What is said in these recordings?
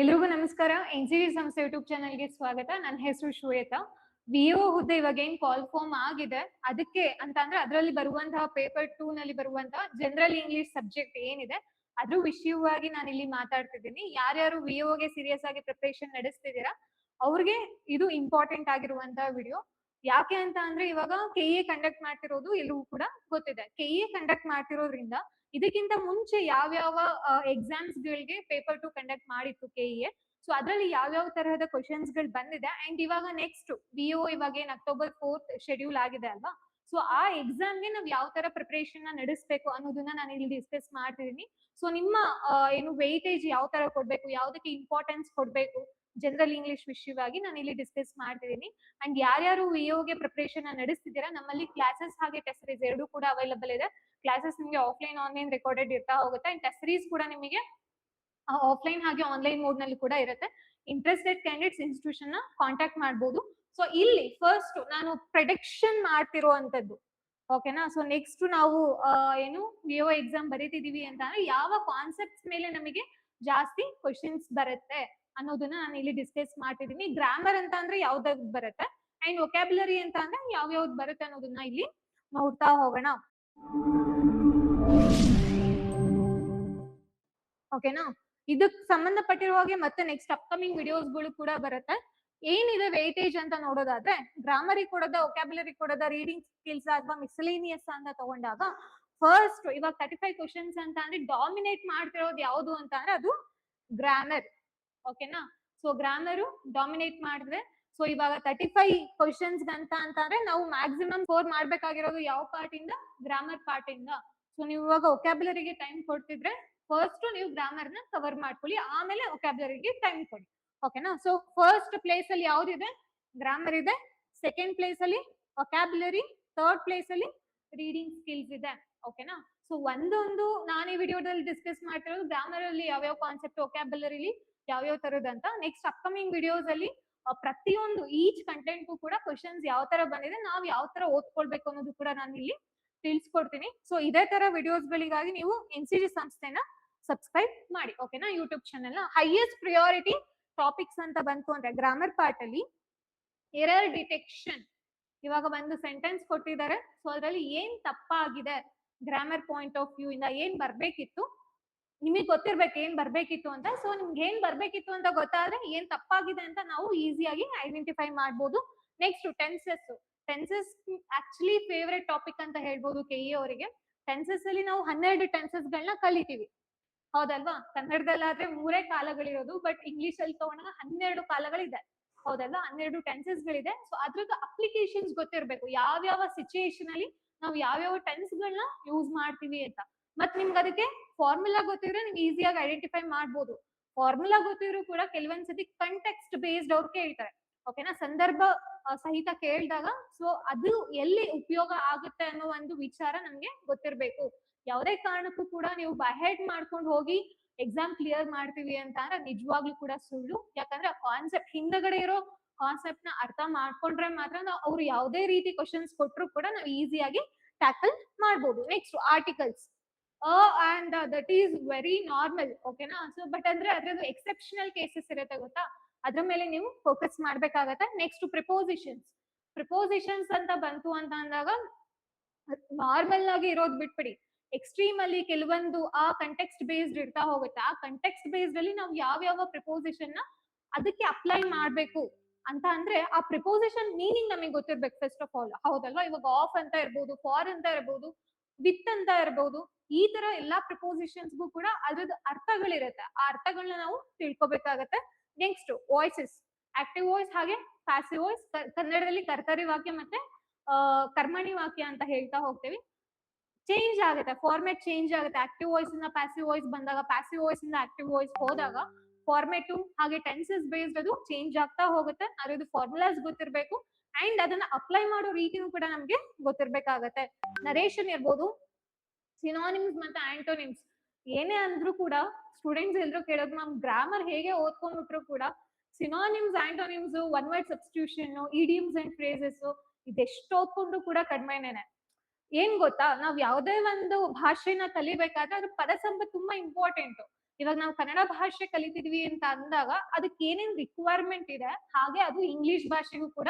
ಎಲ್ರಿಗೂ ನಮಸ್ಕಾರ. ಎನ್ಸಿಡಿ ಸಂಸ್ಥೆ ಯೂಟ್ಯೂಬ್ ಚಾನೆಲ್ಗೆ ಸ್ವಾಗತ. ನನ್ನ ಹೆಸರು ಶ್ವೇತಾ. ವಿಒ ಹುದ್ದೆ ಇವಾಗ ಏನ್ ಕಾಲ್ ಫಾರ್ಮ್ ಆಗಿದೆ, ಅದಕ್ಕೆ ಅಂತ ಅಂದ್ರೆ ಅದರಲ್ಲಿ ಬರುವಂತಹ ಪೇಪರ್ 2 ನಲ್ಲಿ ಬರುವಂತಹ ಜನರಲ್ ಇಂಗ್ಲಿಷ್ ಸಬ್ಜೆಕ್ಟ್ ಏನಿದೆ ಅದ್ರ ವಿಷಯವಾಗಿ ನಾನು ಇಲ್ಲಿ ಮಾತಾಡ್ತಿದ್ದೀನಿ. ಯಾರ್ಯಾರು ವಿಒಗೆ ಸೀರಿಯಸ್ ಆಗಿ ಪ್ರಿಪರೇಷನ್ ನಡೆಸ್ತಿದ್ದೀರಾ ಅವ್ರಿಗೆ ಇದು ಇಂಪಾರ್ಟೆಂಟ್ ಆಗಿರುವಂತಹ ವಿಡಿಯೋ. ಯಾಕೆ ಅಂತ ಅಂದ್ರೆ ಇವಾಗ ಕೆಇಎ ಕಂಡಕ್ಟ್ ಮಾಡ್ತಿರೋದು ಎಲ್ರಿಗೂ ಕೂಡ ಗೊತ್ತಿದೆ. ಕೆಇಎ ಕಂಡಕ್ಟ್ ಮಾಡ್ತಿರೋದ್ರಿಂದ ಇದಕ್ಕಿಂತ ಮುಂಚೆ ಯಾವ್ಯಾವ ಎಕ್ಸಾಮ್ಸ್ ಗಳಿಗೆ ಪೇಪರ್ 2 ಕಂಡಕ್ಟ್ ಮಾಡಿತ್ತು ಕೆಇಎ, ಸೊ ಅದರಲ್ಲಿ ಯಾವ್ಯಾವ ತರಹದ ಕ್ವಶನ್ಸ್ ಗಳು ಬಂದಿದೆ ಅಂಡ್ ಇವಾಗ ನೆಕ್ಸ್ಟ್ ವಿಒ ಇವಾಗ ಏನ್ October 4th ಶೆಡ್ಯೂಲ್ ಆಗಿದೆ ಅಲ್ವಾ, ಸೊ ಆ ಎಕ್ಸಾಮ್ಗೆ ನಾವ್ ಯಾವ ತರ ಪ್ರಿಪರೇಷನ್ ನಡೆಸಬೇಕು ಅನ್ನೋದನ್ನ ನಾನು ಇಲ್ಲಿ ಡಿಸ್ಕಸ್ ಮಾಡ್ತಿದ್ದೀನಿ. ಸೊ ನಿಮ್ಮ ಏನು ವೆಯ್ಟೇಜ್ ಯಾವ ತರ ಕೊಡ್ಬೇಕು, ಯಾವ್ದಕ್ಕೆ ಇಂಪಾರ್ಟೆನ್ಸ್ ಕೊಡ್ಬೇಕು ಜನರಲ್ ಇಂಗ್ಲಿಷ್ ವಿಷಯವಾಗಿ ನಾನು ಇಲ್ಲಿ ಡಿಸ್ಕಸ್ ಮಾಡ್ತಿದ್ದೀನಿ. ಅಂಡ್ ಯಾರ್ಯಾರು ವಿಒಗೆ ಪ್ರಿಪರೇಷನ್ ನಡೆಸ್ತಿದ್ದೀರಾ, ನಮ್ಮಲ್ಲಿ ಕ್ಲಾಸಸ್ ಹಾಗೆ ಟೆಸ್ಟ್ ಸೀರೀಸ್ ಎರಡು ಕೂಡ ಅವೈಲಬಲ್ ಇದೆ. ಕ್ಲಾಸಸ್ ನಿಮಗೆ ಆಫ್ಲೈನ್ ಆನ್ಲೈನ್ ರೆಕಾರ್ಡೆಡ್ ಇರ್ತಾ ಹೋಗುತ್ತೆ ಅಂಡ್ ಟೆಸ್ಟ್ ಸೀರೀಸ್ ಕೂಡ ನಿಮಗೆ ಆಫ್ಲೈನ್ ಹಾಗೆ ಆನ್ಲೈನ್ ಮೋಡ್ ನಲ್ಲಿ ಕೂಡ ಇರುತ್ತೆ. ಇಂಟ್ರೆಸ್ಟೆಡ್ ಕ್ಯಾಂಡಿಡೇಟ್ಸ್ ಇನ್ಸ್ಟಿಟ್ಯೂಷನ್ ನ ಕಾಂಟ್ಯಾಕ್ಟ್ ಮಾಡಬಹುದು. ಸೊ ಇಲ್ಲಿ ಫಸ್ಟ್ ನಾನು ಪ್ರೆಡಿಕ್ಷನ್ ಮಾಡ್ತಿರುವಂತದ್ದು, ಓಕೆನಾ. ಸೊ ನೆಕ್ಸ್ಟ್ ನಾವು ಏನು ವಿಒ ಎಕ್ಸಾಮ್ ಬರೀತಿದೀವಿ ಅಂತ ಅಂದ್ರೆ ಯಾವ ಕಾನ್ಸೆಪ್ಟ್ಸ್ ಮೇಲೆ ನಮಗೆ ಜಾಸ್ತಿ ಕ್ವಶನ್ಸ್ ಬರುತ್ತೆ ಅನ್ನೋದನ್ನ ನಾನು ಇಲ್ಲಿ ಡಿಸ್ಕಸ್ ಮಾಡ್ತಿದ್ದೀನಿ. ಗ್ರಾಮರ್ ಅಂತ ಅಂದ್ರೆ ಯಾವ್ದಾವ್ದು ಬರುತ್ತೆ ಅಂಡ್ ವೊಕ್ಯಾಬುಲರಿ ಅಂತ ಅಂದ್ರೆ ಯಾವ್ಯಾವ್ದು ಬರುತ್ತೆ ಅನ್ನೋದನ್ನ ಇಲ್ಲಿ ನೋಡ್ತಾ ಹೋಗೋಣ. ಓಕೆನಾ. ಇದಕ್ ಸಂಬಂಧಪಟ್ಟಿರುವ ಹಾಗೆ ಮತ್ತೆ ನೆಕ್ಸ್ಟ್ ಅಪ್ಕಮಿಂಗ್ ವಿಡಿಯೋಸ್ ಗಳು ಕೂಡ ಬರುತ್ತೆ. ಏನಿದೆ ವೇಟೇಜ್ ಅಂತ ನೋಡೋದಾದ್ರೆ, ಗ್ರಾಮರಿ ಕೊಡೋದ, ವೊಕ್ಯಾಬುಲರಿ ಕೊಡೋದ, ರೀಡಿಂಗ್ ಸ್ಕಿಲ್ಸ್ ಅಥವಾ ಮಿಸ್ಲೇನಿಯಸ್ ಅಂತ ತಗೊಂಡಾಗ ಫಸ್ಟ್ ಇವಾಗ 35 ಕ್ವಶನ್ಸ್ ಅಂತ ಅಂದ್ರೆ ಡಾಮಿನೇಟ್ ಮಾಡ್ತಿರೋದು ಯಾವುದು ಅಂತ ಅಂದ್ರೆ ಅದು ಗ್ರಾಮರ್. ಓಕೆನಾ. ಸೊ ಗ್ರಾಮರು ಡಾಮಿನೇಟ್ ಮಾಡಿದ್ರೆ, ಸೊ ಇವಾಗ 35 ಕ್ವಶನ್ಸ್ ಅಂತಂದ್ರೆ ನಾವು ಮ್ಯಾಕ್ಸಿಮಮ್ ಸ್ಕೋರ್ ಮಾಡ್ಬೇಕಾಗಿರೋದು ಯಾವ ಪಾರ್ಟ್ ಇಂದ, ಗ್ರಾಮರ್ ಪಾರ್ಟ್ ಇಂದ. ಸೊ ನೀವು ಇವಾಗ ವೊಕ್ಯಾಬುಲರಿಗೆ ಟೈಮ್ ಕೊಡ್ತಿದ್ರೆ ಫಸ್ಟ್ ನೀವು ಗ್ರಾಮರ್ ನ ಕವರ್ ಮಾಡ್ಕೊಳ್ಳಿ, ಆಮೇಲೆ ವೊಕ್ಯಾಬುಲರಿಗೆ ಟೈಮ್ ಕೊಡಿ. ಓಕೆನಾ. ಸೊ ಫಸ್ಟ್ ಪ್ಲೇಸ್ ಅಲ್ಲಿ ಯಾವ್ದಿದೆ, ಗ್ರಾಮರ್ ಇದೆ. ಸೆಕೆಂಡ್ ಪ್ಲೇಸ್ ಅಲ್ಲಿ ವೊಕ್ಯಾಬುಲರಿ, ಥರ್ಡ್ ಪ್ಲೇಸ್ ಅಲ್ಲಿ ರೀಡಿಂಗ್ ಸ್ಕಿಲ್ಸ್ ಇದೆ. ಓಕೆನಾ. ಸೊ ಒಂದೊಂದು ನಾನು ಈ ವಿಡಿಯೋದಲ್ಲಿ ಡಿಸ್ಕಸ್ ಮಾಡ್ತಿರೋದು ಗ್ರಾಮರ್ ಅಲ್ಲಿ ಯಾವ್ಯಾವ ಕಾನ್ಸೆಪ್ಟ್, ವೊಕ್ಯಾಬುಲರಿಲಿ ಯಾವ್ಯಾವ ತರದಂತ. ನೆಕ್ಸ್ಟ್ ಅಪ್ಕಮಿಂಗ್ ವಿಡಿಯೋಸ್ ಅಲ್ಲಿ ಪ್ರತಿಯೊಂದು ಈಚ್ ಕಂಟೆಂಟ್ ಕೂಡ ಕ್ವಶನ್ಸ್ ಯಾವ ತರ ಬಂದಿದೆ, ನಾವ್ ಯಾವ ತರ ಓದ್ಕೊಳ್ಬೇಕು ಅನ್ನೋದು ಕೂಡ ನಾನು ಇಲ್ಲಿ ತಿಳಿಸ್ಕೊಡ್ತೀನಿ. ಸೊ ಇದೇ ತರ ವಿಡಿಯೋಸ್ ಗಳಿಗಾಗಿ ನೀವು ಎನ್ಸಿಡಿ ಸಂಸ್ಥೆನ ಸಬ್ಸ್ಕ್ರೈಬ್ ಮಾಡಿ. ಓಕೆನಾ. ಯೂಟ್ಯೂಬ್ ಚಾನೆಲ್ ನ ಹೈಯೆಸ್ಟ್ ಪ್ರಿಯಾರಿಟಿ ಟಾಪಿಕ್ಸ್ ಅಂತ ಬಂತು ಅಂದ್ರೆ ಗ್ರಾಮರ್ ಪಾರ್ಟ್ ಅಲ್ಲಿ ಎರರ್ ಡಿಟೆಕ್ಷನ್. ಇವಾಗ ಒಂದು ಸೆಂಟೆನ್ಸ್ ಕೊಟ್ಟಿದ್ದಾರೆ, ಸೊ ಅದರಲ್ಲಿ ಏನ್ ತಪ್ಪಾಗಿದೆ ಗ್ರಾಮರ್ ಪಾಯಿಂಟ್ ಆಫ್ ವ್ಯೂ ಇಂದ, ಏನ್ ಬರ್ಬೇಕಿತ್ತು ನಿಮಗೆ ಗೊತ್ತಿರ್ಬೇಕು ಏನ್ ಬರ್ಬೇಕಿತ್ತು ಅಂತ. ಸೊ ನಿಮ್ಗೆ ಏನ್ ಬರ್ಬೇಕಿತ್ತು ಅಂತ ಗೊತ್ತಾದ್ರೆ ಏನ್ ತಪ್ಪಾಗಿದೆ ಅಂತ ನಾವು ಈಸಿಯಾಗಿ ಐಡೆಂಟಿಫೈ ಮಾಡ್ಬೋದು. Next tenses actually favourite topic ಅಂತ ಹೇಳ್ಬೋದು ಕೆಇ ಅವರಿಗೆ. ಟೆನ್ಸಸ್ ಅಲ್ಲಿ ನಾವು 12 ಟೆನ್ಸಸ್ ಗಳನ್ನ ಕಲಿತೀವಿ, ಹೌದಲ್ವಾ. ಕನ್ನಡದಲ್ಲಾದ್ರೆ 3 ಕಾಲಗಳಿರೋದು, ಬಟ್ ಇಂಗ್ಲಿಷ್ ಅಲ್ಲಿ ತಗೊಂಡಾಗ 12 ಕಾಲಗಳಿದೆ, ಹೌದಲ್ವಾ. 12 ಟೆನ್ಸಸ್ ಗಳಿದೆ. ಸೊ ಅದ್ರದ್ದು ಅಪ್ಲಿಕೇಶನ್ಸ್ ಗೊತ್ತಿರ್ಬೇಕು, ಯಾವ್ಯಾವ ಸಿಚುಯೇಷನ್ ಅಲ್ಲಿ ನಾವು ಯಾವ್ಯಾವ ಟೆನ್ಸ್ ಗಳನ್ನ ಯೂಸ್ ಮಾಡ್ತೀವಿ ಅಂತ. ಮತ್ ನಿಮ್ಗೆ ಅದಕ್ಕೆ ಫಾರ್ಮುಲಾ ಗೊತ್ತಿದ್ರೆ ನೀವು ಈಸಿಯಾಗಿ ಐಡೆಂಟಿಫೈ ಮಾಡ್ಬೋದು. ಫಾರ್ಮುಲಾ ಗೊತ್ತಿದ್ರು ಕೂಡ ಕೆಲವೊಂದ್ಸತಿ ಕಂಟೆಕ್ಸ್ಟ್ ಬೇಸ್ಡ್ ಅವ್ರು ಕೇಳ್ತಾರೆ, ಓಕೆನಾ, ಸಂದರ್ಭ ಸಹಿತ ಕೇಳಿದಾಗ ಸೊ ಅದು ಎಲ್ಲಿ ಉಪಯೋಗ ಆಗುತ್ತೆ ಅನ್ನೋ ಒಂದು ವಿಚಾರ ನಮ್ಗೆ ಗೊತ್ತಿರ್ಬೇಕು. ಯಾವುದೇ ಕಾರಣಕ್ಕೂ ಕೂಡ ನೀವು ಬೈಹೆಡ್ ಮಾಡ್ಕೊಂಡು ಹೋಗಿ ಎಕ್ಸಾಮ್ ಕ್ಲಿಯರ್ ಮಾಡ್ತೀವಿ ಅಂತ ಅಂದ್ರೆ ನಿಜವಾಗ್ಲೂ ಕೂಡ ಸುಳ್ಳು. ಯಾಕಂದ್ರೆ ಕಾನ್ಸೆಪ್ಟ್ ಹಿಂದಗಡೆ ಇರೋ ಕಾನ್ಸೆಪ್ಟ್ ನ ಅರ್ಥ ಮಾಡ್ಕೊಂಡ್ರೆ ಮಾತ್ರ ನಾವು ಅವ್ರು ಯಾವುದೇ ರೀತಿ ಕ್ವಶನ್ಸ್ ಕೊಟ್ಟರು ಕೂಡ ನಾವು ಈಸಿಯಾಗಿ ಟ್ಯಾಕಲ್ ಮಾಡ್ಬೋದು. Next articles and that is very normal, ಓಕೆನಾ. ಸೊ ಬಟ್ ಅಂದ್ರೆ ಅದ್ರದ್ದು ಎಕ್ಸೆಪ್ಷನಲ್ ಕೇಸಸ್ ಇರುತ್ತೆ ಗೊತ್ತಾ, ಅದ್ರ ಮೇಲೆ ನೀವು ಫೋಕಸ್ ಮಾಡ್ಬೇಕಾಗತ್ತೆ. ನೆಕ್ಸ್ಟ್ ಪ್ರಿಪೋಸಿಷನ್ಸ್ ಅಂತ ಬಂತು ಅಂತ ಅಂದಾಗ ನಾರ್ಮಲ್ ಆಗಿ ಇರೋದ್ ಬಿಟ್ಬಿಡಿ, ಎಕ್ಸ್ಟ್ರೀಮ್ ಅಲ್ಲಿ ಕೆಲವೊಂದು ಆ ಕಂಟೆಕ್ಸ್ಟ್ ಬೇಸ್ಡ್ ಇರ್ತಾ ಹೋಗುತ್ತೆ. ಆ ಕಂಟೆಕ್ಸ್ಟ್ ಬೇಸ್ಡ್ ಅಲ್ಲಿ ನಾವು ಯಾವ ಪ್ರಿಪೋಸಿಷನ್ ನ ಅದಕ್ಕೆ ಅಪ್ಲೈ ಮಾಡ್ಬೇಕು ಅಂತ ಅಂದ್ರೆ ಆ ಪ್ರಿಪೋಸಿಷನ್ ಮೀನಿಂಗ್ ನಮಗೆ ಗೊತ್ತಿರ್ಬೇಕು ಫಸ್ಟ್ ಆಫ್ ಆಲ್, ಹೌದಲ್ವಾ. ಇವಾಗ ಆಫ್ ಅಂತ ಇರ್ಬೋದು, ಫಾರ್ ಅಂತ ಇರ್ಬೋದು, ವಿತ್ ಅಂತ ಇರ್ಬೋದು, ಈ ತರ ಎಲ್ಲಾ ಪ್ರಿಪೋಸಿಷನ್ಸ್ಗೂ ಕೂಡ ಅದ್ರದ್ದು ಅರ್ಥಗಳಿರುತ್ತೆ. ಆ ಅರ್ಥಗಳನ್ನ ನಾವು ತಿಳ್ಕೊಬೇಕಾಗತ್ತೆ. ನೆಕ್ಸ್ಟ್ ವಾಯ್ಸಸ್, ಆಕ್ಟಿವ್ ವಾಯ್ಸ್ ಹಾಗೆ ಪ್ಯಾಸಿವ್ ವಾಯ್ಸ್. ಕನ್ನಡದಲ್ಲಿ ಕರ್ತರಿ ವಾಕ್ಯ ಮತ್ತೆ ಕರ್ಮಣಿ ವಾಕ್ಯ ಅಂತ ಹೇಳ್ತಾ ಹೋಗ್ತೇವೆ. ಚೇಂಜ್ ಆಗುತ್ತೆ, ಫಾರ್ಮೆಟ್ ಚೇಂಜ್ ಆಗುತ್ತೆ. ಆಕ್ಟಿವ್ ವಾಯ್ಸ್ ಇಂದ ಪ್ಯಾಸಿವ್ ವಾಯ್ಸ್ ಬಂದಾಗ, ಪ್ಯಾಸಿವ್ ವಾಯ್ಸ್ ಇಂದ ಆಕ್ಟಿವ್ ವಾಯ್ಸ್ ಹೋದಾಗ ಫಾರ್ಮೆಟ್ ಹಾಗೆ ಟೆನ್ಸಸ್ ಬೇಸ್ಡ್ ಅದು ಚೇಂಜ್ ಆಗ್ತಾ ಹೋಗುತ್ತೆ. ಅದ್ರದ್ದು ಫಾರ್ಮುಲಾಸ್ ಗೊತ್ತಿರ್ಬೇಕು ಅಂಡ್ ಅದನ್ನ ಅಪ್ಲೈ ಮಾಡೋ ರೀತಿನೂ ಕೂಡ ನಮ್ಗೆ ಗೊತ್ತಿರ್ಬೇಕಾಗತ್ತೆ. ನರೇಷನ್ ಇರ್ಬೋದು, ಸಿನಾನಿಮ್ಸ್ ಮತ್ತೆ ಆಂಟೋನಿಮ್ಸ್. ಏನೇ ಅಂದ್ರೂ ಕೂಡ ಸ್ಟೂಡೆಂಟ್ಸ್ ಎಲ್ರು ಕೇಳೋದು, ನಮ್ ಗ್ರಾಮರ್ ಹೇಗೆ ಓದ್ಕೊಂಡ್ಬಿಟ್ರು ಕೂಡ synonyms, antonyms, one word substitution, idioms and phrases ಇದೆಷ್ಟು ಓದ್ಕೊಂಡ್ರು ಕೂಡ ಕಡಿಮೆನೇನೆ. ಏನ್ ಗೊತ್ತಾ, ನಾವ್ ಯಾವ್ದೇ ಒಂದು ಭಾಷೆನ ಕಲಿಬೇಕಾದ್ರೆ ಅದ್ರ ಪದ ಸಂಪತ್ತು ತುಂಬಾ ಇಂಪಾರ್ಟೆಂಟ್. ಇವಾಗ ನಾವು ಕನ್ನಡ ಭಾಷೆ ಕಲಿತಿದ್ವಿ ಅಂತ ಅಂದಾಗ ಅದಕ್ಕೆ ಏನೇನ್ ರಿಕ್ವೈರ್ಮೆಂಟ್ ಇದೆ ಹಾಗೆ ಅದು ಇಂಗ್ಲಿಷ್ ಭಾಷೆಗೂ ಕೂಡ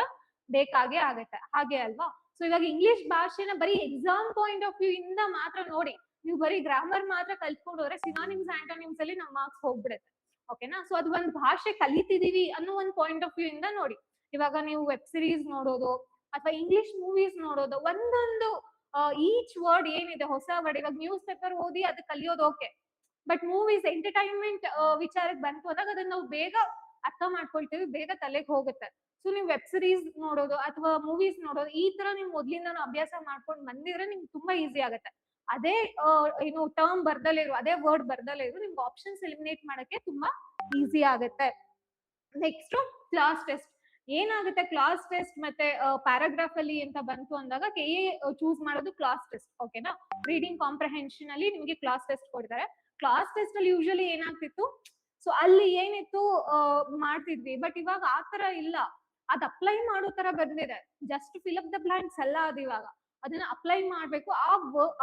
ಬೇಕಾಗೇ ಆಗತ್ತೆ, ಹಾಗೆ ಅಲ್ವಾ? ಸೊ ಇವಾಗ ಇಂಗ್ಲಿಷ್ ಭಾಷೆನ ಬರೀ ಎಕ್ಸಾಮ್ ಪಾಯಿಂಟ್ ಆಫ್ ವ್ಯೂ ಇಂದ ಮಾತ್ರ ನೋಡಿ, ನೀವು ಬರೀ ಗ್ರಾಮರ್ ಮಾತ್ರ ಕಲ್ತ್ಕೊಂಡು ಹೋದ್ರೆ ಸಿನಾನಿಮ್ಸ್ ಆಂಟೋನಿಮ್ಸ್ ಅಲ್ಲಿ ನಮ್ ಮಾರ್ಕ್ಸ್ ಹೋಗ್ಬಿಡುತ್ತೆ. ಓಕೆನಾ? ಸೊ ಅದು ಒಂದ್ ಭಾಷೆ ಕಲಿತಿದೀವಿ ಅನ್ನೋ ಒಂದ್ ಪಾಯಿಂಟ್ ಆಫ್ ವ್ಯೂ ಇಂದ ನೋಡಿ. ಇವಾಗ ನೀವು ವೆಬ್ ಸಿರೀಸ್ ನೋಡೋದು ಅಥವಾ ಇಂಗ್ಲಿಷ್ ಮೂವೀಸ್ ನೋಡೋದು, ಒಂದೊಂದು ಈಚ್ ವರ್ಡ್ ಏನಿದೆ ಹೊಸ ವರ್ಡ್, ಇವಾಗ ನ್ಯೂಸ್ ಪೇಪರ್ ಓದಿ ಅದು ಕಲಿಯೋದು ಓಕೆ, ಬಟ್ ಮೂವೀಸ್ ಎಂಟರ್ಟೈನ್ಮೆಂಟ್ ವಿಚಾರಕ್ಕೆ ಬಂತು ಅಂದಾಗ ಅದನ್ನ ನಾವು ಬೇಗ ಅರ್ಥ ಮಾಡ್ಕೊಳ್ತೀವಿ, ಬೇಗ ತಲೆಗೆ ಹೋಗುತ್ತೆ. ಸೊ ನೀವು ವೆಬ್ ಸಿರೀಸ್ ನೋಡೋದು ಅಥವಾ ಮೂವೀಸ್ ನೋಡೋದು ಈ ತರ ನೀವು ಮೊದ್ಲಿಂದ ಅಭ್ಯಾಸ ಮಾಡ್ಕೊಂಡು ಬಂದಿದ್ರೆ ನಿಮ್ಗೆ ತುಂಬಾ ಈಸಿ ಆಗುತ್ತೆ. ಅದೇ ಏನು ಟರ್ಮ್ ಬರ್ದಲೇ ಇರು, ಅದೇ ವರ್ಡ್ ಬರ್ದಲೇ ಇರು, ನಿಮ್ಗೆ ಆಪ್ಷನ್ಸ್ ಎಲಿಮಿನೇಟ್ ಮಾಡಕ್ಕೆ ತುಂಬಾ ಈಸಿ ಆಗುತ್ತೆ. Next class test. ಏನಾಗುತ್ತೆ ಕ್ಲಾಸ್ ಟೆಸ್ಟ್ ಮತ್ತೆ ಪ್ಯಾರಾಗ್ರಾಫ್ ಅಲ್ಲಿ ಅಂತ ಬಂತು ಅಂದಾಗ ಕೆಎ ಚೂಸ್ ಮಾಡೋದು ಕ್ಲಾಸ್ ಟೆಸ್ಟ್. ಓಕೆನಾ? ರೀಡಿಂಗ್ ಕಾಂಪ್ರಹೆನ್ಷನ್ ಅಲ್ಲಿ ನಿಮಗೆ ಕ್ಲಾಸ್ ಟೆಸ್ಟ್ ಕೊಡ್ತಾರೆ. ಕ್ಲಾಸ್ ಟೆಸ್ಟ್ ಅಲ್ಲಿ ಯೂಶಲಿ ಏನಾಗ್ತಿತ್ತು, ಸೊ ಅಲ್ಲಿ ಏನಿತ್ತು ಮಾಡ್ತಿದ್ವಿ, ಬಟ್ ಇವಾಗ ಆ ತರ ಇಲ್ಲ, ಅದ್ ಅಪ್ಲೈ ಮಾಡೋ ತರ ಬಂದಿದೆ. Just fill up the blanks ಅಲ್ಲ ಅದು, ಇವಾಗ ಅದನ್ನ ಅಪ್ಲೈ ಮಾಡ್ಬೇಕು.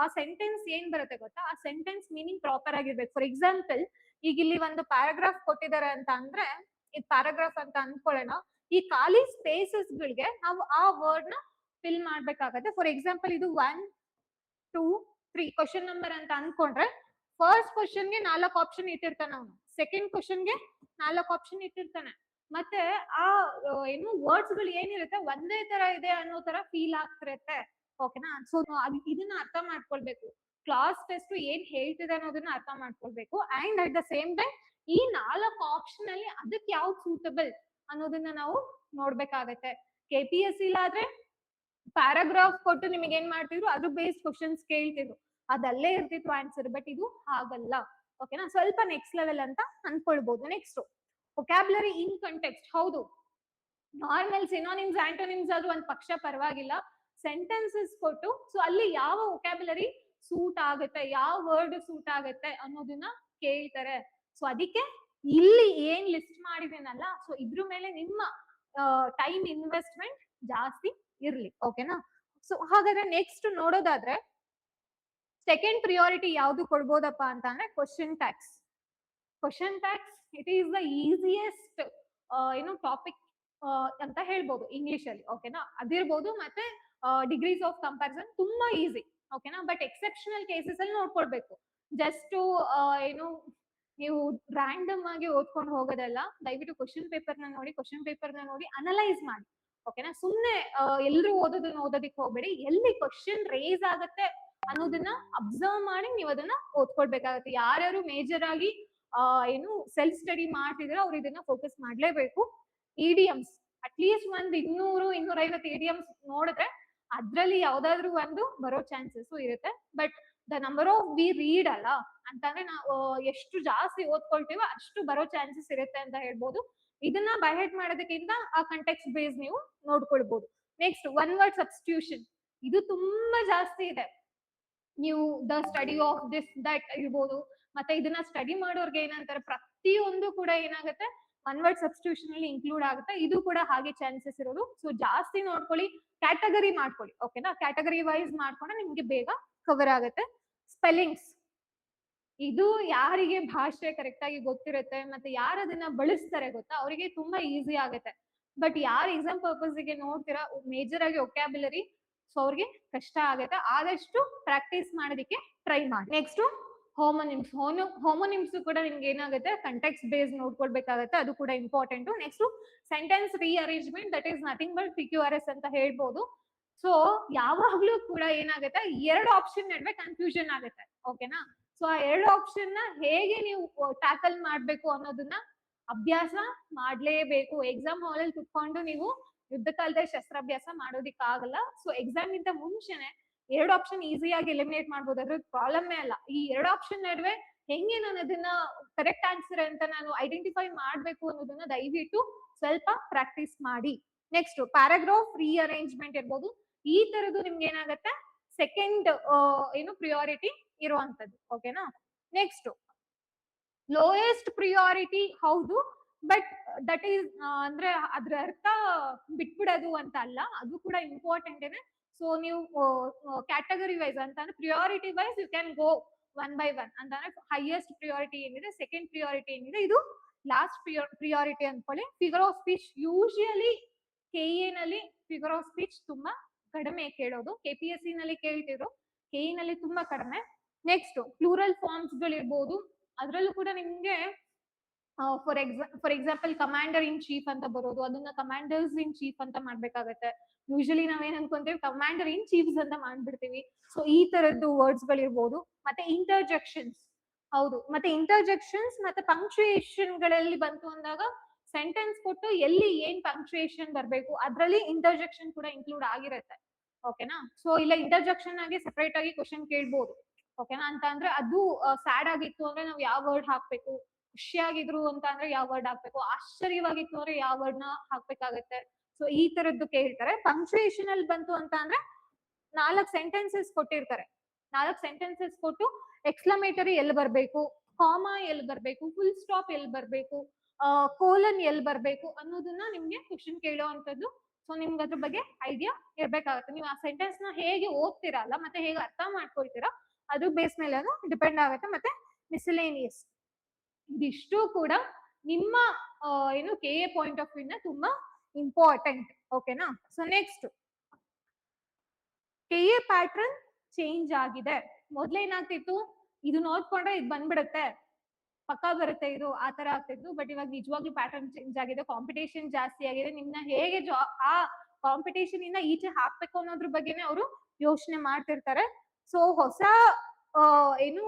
ಆ ಸೆಂಟೆನ್ಸ್ ಏನ್ ಬರುತ್ತೆ ಗೊತ್ತಾ, ಆ ಸೆಂಟೆನ್ಸ್ ಮೀನಿಂಗ್ ಪ್ರಾಪರ್ ಆಗಿರ್ಬೇಕು. ಫಾರ್ ಎಕ್ಸಾಂಪಲ್, ಈಗ ಇಲ್ಲಿ ಒಂದು ಪ್ಯಾರಾಗ್ರಾಫ್ ಕೊಟ್ಟಿದ್ದಾರೆ ಅಂತ ಅಂದ್ರೆ, ಇದು ಪ್ಯಾರಾಗ್ರಾಫ್ ಅಂತ ಅನ್ಕೊಳ್ಳೋಣ, ಈ ಖಾಲಿ ಸ್ಪೇಸಸ್ ಗಳಿಗೆ ನಾವು ಆ ವರ್ಡ್ ನ ಫಿಲ್ ಮಾಡ್ಬೇಕಾಗತ್ತೆ. ಫಾರ್ ಎಕ್ಸಾಂಪಲ್, ಇದು 1, 2, 3 ಕ್ವಶನ್ ನಂಬರ್ ಅಂತ ಅನ್ಕೊಂಡ್ರೆ, ಫಸ್ಟ್ ಕ್ವಶನ್ ಗೆ 4 ಆಪ್ಷನ್ ಇಟ್ಟಿರ್ತಾನೆ ಅವನು, ಸೆಕೆಂಡ್ ಕ್ವಶನ್ ಗೆ 4 ಆಪ್ಷನ್ ಇಟ್ಟಿರ್ತಾನೆ. ಮತ್ತೆ ಆ ಏನು ವರ್ಡ್ಸ್ ಗಳು ಏನಿರುತ್ತೆ ಒಂದೇ ತರ ಇದೆ ಅನ್ನೋ ತರ ಫೀಲ್ ಆಗ್ತಿರತ್ತೆ. ಓಕೆನಾ? ಸೊ ಇದನ್ನ ಅರ್ಥ ಮಾಡ್ಕೊಳ್ಬೇಕು. ಕ್ಲಾಸ್ ಟೆಸ್ಟ್ ಏನ್ ಹೇಳ್ತಿದೆ ಅನ್ನೋದನ್ನ ಅರ್ಥ ಮಾಡ್ಕೊಳ್ಬೇಕು. And at the same time ಈ 4 ಆಪ್ಷನ್ ಅಲ್ಲಿ ಅದಕ್ಕೆ ಯಾವ್ದು ಸೂಟಬಲ್ ಅನ್ನೋದನ್ನ ನಾವು ನೋಡ್ಬೇಕಾಗತ್ತೆ. KPSC ಆದ್ರೆ ಪ್ಯಾರಾಗ್ರಾಫ್ ಕೊಟ್ಟು ನಿಮಗೆ ಏನ್ ಮಾಡ್ತಿದ್ರು, ಅದು ಬೇಸ್ಡ್ ಕ್ವಶನ್ಸ್ ಕೇಳ್ತಿದ್ರು, ಅದಲ್ಲೇ ಇರ್ತಿತ್ತು ಆನ್ಸರ್. ಬಟ್ ಇದು ಹಾಗಲ್ಲ. ಓಕೆನಾ? ಸ್ವಲ್ಪ ನೆಕ್ಸ್ಟ್ ಲೆವೆಲ್ ಅಂತ ಅನ್ಕೊಳ್ಬಹುದು. ನೆಕ್ಸ್ಟ್ ವೊಕ್ಯಾಬ್ಯುಲರಿ ಇನ್ ಕಂಟೆಕ್ಸ್ಟ್. ಹೌದು, ನಾರ್ಮಲ್ ಸಿನಾನಿಮ್ಸ್ ಆಂಟೋನಿಮ್ಸ್ ಆದ್ರೂ ಒಂದ್ ಪಕ್ಷ ಪರವಾಗಿಲ್ಲ, ಸೆಂಟೆನ್ಸಸ್ ಕೊಟ್ಟು ಸೊ ಅಲ್ಲಿ ಯಾವ ವೊಕ್ಯಾಬ್ಯುಲರಿ ಸೂಟ್ ಆಗುತ್ತೆ, ಯಾವ ವರ್ಡ್ ಸೂಟ್ ಆಗುತ್ತೆ ಅನ್ನೋದನ್ನ ಕೇಳ್ತಾರೆ. ಸೊ ಅದಕ್ಕೆ ಇಲ್ಲಿ ಏನ್ ಲಿಸ್ಟ್ ಮಾಡಿದೀನಲ್ಲ, ಸೊ ಇದ್ರ ಮೇಲೆ ನಿಮ್ಮ ಟೈಮ್ ಇನ್ವೆಸ್ಟ್ಮೆಂಟ್ ಜಾಸ್ತಿ ಇರ್ಲಿ. ಓಕೆನಾ? ಸೊ ಹಾಗಾದ್ರೆ ನೆಕ್ಸ್ಟ್ ನೋಡೋದಾದ್ರೆ ಸೆಕೆಂಡ್ ಪ್ರಿಯಾರಿಟಿ ಯಾವ್ದು ಕೊಡ್ಬೋದಪ್ಪ ಅಂತ ಅಂದ್ರೆ question tax. Question tax it is the easiest ಏನು ಟಾಪಿಕ್ ಅಂತ ಹೇಳ್ಬೋದು ಇಂಗ್ಲಿಷ್ ಅಲ್ಲಿ. ಓಕೆನಾ? ಅದಿರ್ಬೋದು. ಮತ್ತೆ ಡಿಗ್ರೀಸ್ ಆಫ್ ಕಂಪ್ಯಾರಿಸನ್ ತುಂಬಾ ಈಸಿ. ಓಕೆನಾ? ಬಟ್ ಎಕ್ಸೆಪ್ಷನಲ್ ಕೇಸಸ್ ಅಲ್ಲಿ ನೋಡ್ಕೊಳ್ಬೇಕು. ಜಸ್ಟ್ ಏನು ನೀವು ರ್ಯಾಂಡಮ್ ಆಗಿ ಓದ್ಕೊಂಡು ಹೋಗೋದಲ್ಲ, ದಯವಿಟ್ಟು ಕ್ವಶನ್ ಪೇಪರ್ ನ ನೋಡಿ, ಕ್ವಶನ್ ಪೇಪರ್ ನ ನೋಡಿ ಅನಲೈಸ್ ಮಾಡಿ. ಓಕೆನಾ? ಸುಮ್ನೆ ಎಲ್ರು ಓದೋದನ್ನ ಓದೋದಿಕ್ ಹೋಗ್ಬೇಡಿ, ಎಲ್ಲಿ ಕ್ವಶನ್ ರೇಸ್ ಆಗತ್ತೆ ಅನ್ನೋದನ್ನ ಅಬ್ಸರ್ವ್ ಮಾಡಿ ನೀವು ಅದನ್ನ ಓದ್ಕೊಳ್ಬೇಕಾಗತ್ತೆ. ಯಾರ್ಯಾರು ಮೇಜರ್ ಆಗಿ ಏನು ಸೆಲ್ಫ್ ಸ್ಟಡಿ ಮಾಡ್ತಿದ್ರೆ ಅವ್ರು ಇದನ್ನ ಫೋಕಸ್ ಮಾಡ್ಲೇಬೇಕು. ಇಡಿಯಮ್ಸ್ ಅಟ್ಲೀಸ್ಟ್ ಒಂದ್ 200-250 ಇಡಿಯಮ್ಸ್ ನೋಡಿದ್ರೆ ಅದ್ರಲ್ಲಿ ಯಾವ್ದಾದ್ರು ಒಂದು ಬರೋ ಚಾನ್ಸಸ್ ಇರುತ್ತೆ. But the number of V read ಅಲ್ಲ ಅಂತಂದ್ರೆ ನಾವು ಎಷ್ಟು ಜಾಸ್ತಿ ಓದ್ಕೊಳ್ತೀವೋ ಅಷ್ಟು ಬರೋ ಚಾನ್ಸಸ್ ಇರುತ್ತೆ ಅಂತ ಹೇಳ್ಬೋದು. ಇದನ್ನ ಬೈ ಹೆಡ್ ಮಾಡೋದಕ್ಕಿಂತ ಆ ಕಂಟೆಕ್ಸ್ಟ್ ಬೇಸ್ ನೀವು ನೋಡ್ಕೊಳ್ಬಹುದು. ನೆಕ್ಸ್ಟ್ ಒನ್ ವರ್ಡ್ ಸಬ್ಸ್ಟಿಟ್ಯೂಷನ್, ಇದು ತುಂಬಾ ಜಾಸ್ತಿ ಇದೆ. ನೀವು the study of this that ಇರ್ಬೋದು. ಮತ್ತೆ ಇದನ್ನ ಸ್ಟಡಿ ಮಾಡೋರ್ಗೆ ಏನಂತಾರೆ, ಪ್ರತಿಯೊಂದು ಕೂಡ ಏನಾಗುತ್ತೆ ಒನ್ ವರ್ಡ್ ಸಬ್ಸ್ಟಿಟ್ಯೂಷನ್ ಅಲ್ಲಿ ಇನ್ಕ್ಲೂಡ್ ಆಗುತ್ತೆ. ಇದು ಕೂಡ ಹಾಗೆ ಚಾನ್ಸಸ್ ಇರೋದು. ಸೊ ಜಾಸ್ತಿ ನೋಡ್ಕೊಳ್ಳಿ, ಕ್ಯಾಟಗರಿ ಮಾಡ್ಕೊಳ್ಳಿ. ಓಕೆನಾ? ಕ್ಯಾಟಗರಿ ವೈಸ್ ಮಾಡ್ಕೊಂಡ್ರೆ ನಿಮ್ಗೆ ಬೇಗ ಕವರ್ ಆಗುತ್ತೆ. ಸ್ಪೆಲ್ಲಿಂಗ್ಸ್, ಇದು ಯಾರಿಗೆ ಭಾಷೆ ಕರೆಕ್ಟ್ ಆಗಿ ಗೊತ್ತಿರುತ್ತೆ ಮತ್ತೆ ಯಾರು ಅದನ್ನ ಬಳಸ್ತಾರೆ ಗೊತ್ತಾ, ಅವರಿಗೆ ತುಂಬಾ ಈಸಿ ಆಗುತ್ತೆ. ಬಟ್ ಯಾರು ಎಕ್ಸಾಮ್ ಪರ್ಪಸ್ ಗೆ ನೋಡ್ತೀರಾ ಮೇಜರ್ ಆಗಿ ವೊಕ್ಯಾಬ್ಯುಲರಿ, ಸೊ ಅವ್ರಿಗೆ ಕಷ್ಟ ಆಗುತ್ತೆ. ಆದಷ್ಟು ಪ್ರಾಕ್ಟೀಸ್ ಮಾಡೋದಕ್ಕೆ ಟ್ರೈ ಮಾಡಿ. Next homonyms. ಹೋಮೋನಿಮ್ಸ್ ಕೂಡ ನಿಮ್ಗೆ ಏನಾಗುತ್ತೆ ಕಂಟೆಕ್ಸ್ಟ್ ಬೇಸ್ ನೋಡ್ಕೊಳ್ಬೇಕಾಗತ್ತೆ, ಅದು ಕೂಡ important. Next sentence rearrangement, that is nothing but PQRS ಅಂತ ಹೇಳ್ಬೋದು. ಸೊ ಯಾವಾಗ್ಲೂ ಕೂಡ ಏನಾಗುತ್ತೆ, 2 ಆಪ್ಷನ್ ನಡುವೆ ಕನ್ಫ್ಯೂಷನ್ ಆಗುತ್ತೆ. ಓಕೆನಾ? ಸೊ ಆ 2 ಆಪ್ಷನ್ ನ ಹೇಗೆ ನೀವು ಟ್ಯಾಕಲ್ ಮಾಡ್ಬೇಕು ಅನ್ನೋದನ್ನ ಅಭ್ಯಾಸ ಮಾಡ್ಲೇಬೇಕು. ಎಕ್ಸಾಮ್ ಹಾಲ್ ಅಲ್ಲಿ ಕುತ್ಕೊಂಡು ನೀವು ಯುದ್ಧ ಕಾಲದಲ್ಲಿ ಶಸ್ತ್ರಾಭ್ಯಾಸ ಮಾಡೋದಿಕ್ಕಾಗಲ್ಲ. ಸೊ ಎಕ್ಸಾಮ್ ಗಿಂತ ಮುಂಚೆನೆ 2 ಆಪ್ಷನ್ ಈಸಿಯಾಗಿ ಎಲಿಮಿನೇಟ್ ಮಾಡ್ಬೋದು, ಅದ್ರ ಪ್ರಾಬ್ಲಮ್ಮೇ ಅಲ್ಲ. ಈ 2 ಆಪ್ಷನ್ ನಡುವೆ ಹೆಂಗೆ ನಾನು ಅದನ್ನ ಕರೆಕ್ಟ್ ಆನ್ಸರ್ ಅಂತ ನಾನು ಐಡೆಂಟಿಫೈ ಮಾಡ್ಬೇಕು ಅನ್ನೋದನ್ನ ದಯವಿಟ್ಟು ಸ್ವಲ್ಪ ಪ್ರಾಕ್ಟೀಸ್ ಮಾಡಿ. ನೆಕ್ಸ್ಟ್ ಪ್ಯಾರಾಗ್ರಾಫ್ ರೀಅರೇಂಜ್ಮೆಂಟ್ ಇರ್ಬೋದು. ಈ ತರದ್ದು ನಿಮ್ಗೆ ಏನಾಗುತ್ತೆ ಸೆಕೆಂಡ್ ಏನು ಪ್ರಿಯಾರಿಟಿ ಇರುವಂತದ್ದು. ಓಕೆನಾ? ನೆಕ್ಸ್ಟ್ ಲೋಯೆಸ್ಟ್ ಪ್ರಿಯಾರಿಟಿ, ಹೌದು, ಬಟ್ ದಟ್ ಈಸ್ ಅಂದ್ರೆ ಅದ್ರ ಅರ್ಥ ಬಿಟ್ಬಿಡೋದು ಅಂತ ಅಲ್ಲ, ಅದು ಕೂಡ ಇಂಪಾರ್ಟೆಂಟ್ ಇದೆ. ಸೊ ನೀವು ಕ್ಯಾಟಗರಿ ವೈಸ್ ಅಂತ ಅಂದ್ರೆ priority wise you can go one by one ಅಂತಂದ್ರೆ ಹೈಯೆಸ್ಟ್ ಪ್ರಿಯಾರಿಟಿ ಏನಿದೆ, ಸೆಕೆಂಡ್ ಪ್ರಿಯಾರಿಟಿ ಏನಿದೆ, ಇದು ಲಾಸ್ಟ್ ಪ್ರಿಯಾರಿಟಿ ಅನ್ಕೊಳ್ಳಿ. Figure of speech usually KEA ನಲ್ಲಿ ಫಿಗರ್ ಆಫ್ ಸ್ಪೀಚ್ ತುಂಬಾ ಕಡಿಮೆ ಕೇಳೋದು, ಕೆಪಿಎಸ್ಸಿ ನಲ್ಲಿ ಕೇಳ್ತಿದ್ರು, ಕೆಇ ನಲ್ಲಿ ತುಂಬಾ ಕಡಿಮೆ. ನೆಕ್ಸ್ಟ್ ಪ್ಲೂರಲ್ ಫಾರ್ಮ್ಸ್ ಗಳಿರ್ಬೋದು, ಅದರಲ್ಲೂ ಕೂಡ ನಿಮ್ಗೆ for example commander in chief ಅಂತ ಬರೋದು, ಅದನ್ನ ಕಮಾಂಡರ್ಸ್ ಇನ್ ಚೀಫ್ ಅಂತ ಮಾಡ್ಬೇಕಾಗತ್ತೆ. ಯೂಶಲಿ ನಾವೇನ್ ಅನ್ಕೊಂತೀವಿ ಕಮಾಂಡರ್ ಇನ್ ಚೀಫ್ಸ್ ಅಂತ ಮಾಡ್ಬಿಡ್ತೀವಿ. ಸೊ ಈ ತರದ್ದು ವರ್ಡ್ಸ್ ಗಳಿರ್ಬೋದು. ಮತ್ತೆ ಇಂಟರ್ಜೆಕ್ಷನ್ಸ್, ಹೌದು, ಮತ್ತೆ ಇಂಟರ್ಜೆಕ್ಷನ್ಸ್ ಮತ್ತೆ ಪಂಕ್ಚುಯೇಷನ್ ಗಳಲ್ಲಿ ಬಂತು ಅಂದಾಗ ಸೆಂಟೆನ್ಸ್ ಕೊಟ್ಟು ಎಲ್ಲಿ ಏನ್ ಪಂಕ್ಚುಯೇಷನ್ ಬರ್ಬೇಕು ಅದ್ರಲ್ಲಿ ಇಂಟರ್ಜೆಕ್ಷನ್ ಕೂಡ ಇನ್ಕ್ಲೂಡ್ ಆಗಿರುತ್ತೆ. ಓಕೆನಾ. ಸೊ ಇಲ್ಲ ಇಂಟರ್ಜೆಕ್ಷನ್ ಆಗಿ ಸೆಪರೇಟ್ ಆಗಿ ಕ್ವಶನ್ ಕೇಳ್ಬೋದು. ಓಕೆನಾ. ಅಂತ ಅಂದ್ರೆ ಅದು ಸ್ಯಾಡ್ ಆಗಿತ್ತು ಅಂದ್ರೆ ನಾವು ಯಾವ ವರ್ಡ್ ಹಾಕ್ಬೇಕು, ಖುಷಿಯಾಗಿದ್ರು ಅಂತ ಅಂದ್ರೆ ಯಾವ ವರ್ಡ್ ಹಾಕ್ಬೇಕು, ಆಶ್ಚರ್ಯವಾಗಿತ್ತು ಅಂದ್ರೆ ಯಾವ ವರ್ಡ್ ನ ಹಾಕ್ಬೇಕಾಗತ್ತೆ. ಸೊ ಈ ತರದ್ದು ಕೇಳ್ತಾರೆ. ಪಂಕ್ಚುಯೇಷನ್ ಅಲ್ಲಿ ಬಂತು ಅಂತ ಅಂದ್ರೆ 4 ಸೆಂಟೆನ್ಸಸ್ ಕೊಟ್ಟಿರ್ತಾರೆ. 4 ಸೆಂಟೆನ್ಸಸ್ ಕೊಟ್ಟು ಎಕ್ಸ್ಕ್ಲಮೇಟರಿ ಎಲ್ಲಿ ಬರ್ಬೇಕು, ಕಾಮಾ ಎಲ್ಲಿ ಬರ್ಬೇಕು, ಫುಲ್ ಸ್ಟಾಪ್ ಎಲ್ಲಿ ಬರ್ಬೇಕು, ಕೋಲನ್ ಎಲ್ಲಿ ಬರ್ಬೇಕು ಅನ್ನೋದನ್ನ ನಿಮ್ಗೆ ಕ್ವಶನ್ ಕೇಳೋವಂಥದ್ದು. ಸೊ ನಿಮ್ಗೆ ಅದ್ರ ಬಗ್ಗೆ ಐಡಿಯಾ ಇರ್ಬೇಕಾಗತ್ತೆ. ನೀವು ಆ ಸೆಂಟೆನ್ಸ್ ನ ಹೇಗೆ ಓದ್ತಿರಲ್ಲ ಮತ್ತೆ ಹೇಗೆ ಅರ್ಥ ಮಾಡ್ಕೊಳ್ತೀರಾ ಅದ್ರ ಬೇಸ್ ಮೇಲೆ ಅದು ಡಿಪೆಂಡ್ ಆಗುತ್ತೆ. ಮತ್ತೆ ಮಿಸ್ಲೆನಿಯಸ್, ಇದಿಷ್ಟು ಕೂಡ ನಿಮ್ಮ ಏನು ಕೆಎ ಪಾಯಿಂಟ್ ಆಫ್ ವ್ಯೂ ನ ತುಂಬಾ ಇಂಪಾರ್ಟೆಂಟ್. ಓಕೆನಾ. So next KEA pattern change ಆಗಿದೆ. ಮೊದ್ಲೇನಾಗ್ತಿತ್ತು, ಇದು ನೋಡ್ಕೊಂಡ್ರೆ ಇದು ಬಂದ್ಬಿಡುತ್ತೆ, ಪಕ್ಕ ಬರುತ್ತೆ, ಇದು ಆ ತರ ಆಗ್ತಿತ್ತು. ಬಟ್ ಇವಾಗ ನಿಜವಾಗ್ಲೂ ಪ್ಯಾಟರ್ನ್ ಚೇಂಜ್ ಆಗಿದೆ, ಕಾಂಪಿಟೇಷನ್ ಜಾಸ್ತಿ ಆಗಿದೆ. ನಿಮ್ನ ಹೇಗೆ ಆ ಕಾಂಪಿಟೇಷನ್ ಇಂದ ಈಚೆ ಹಾಕ್ಬೇಕು ಅನ್ನೋದ್ರ ಬಗ್ಗೆನೇ ಅವರು ಯೋಚನೆ ಮಾಡ್ತಿರ್ತಾರೆ. ಸೊ ಹೊಸ ಏನು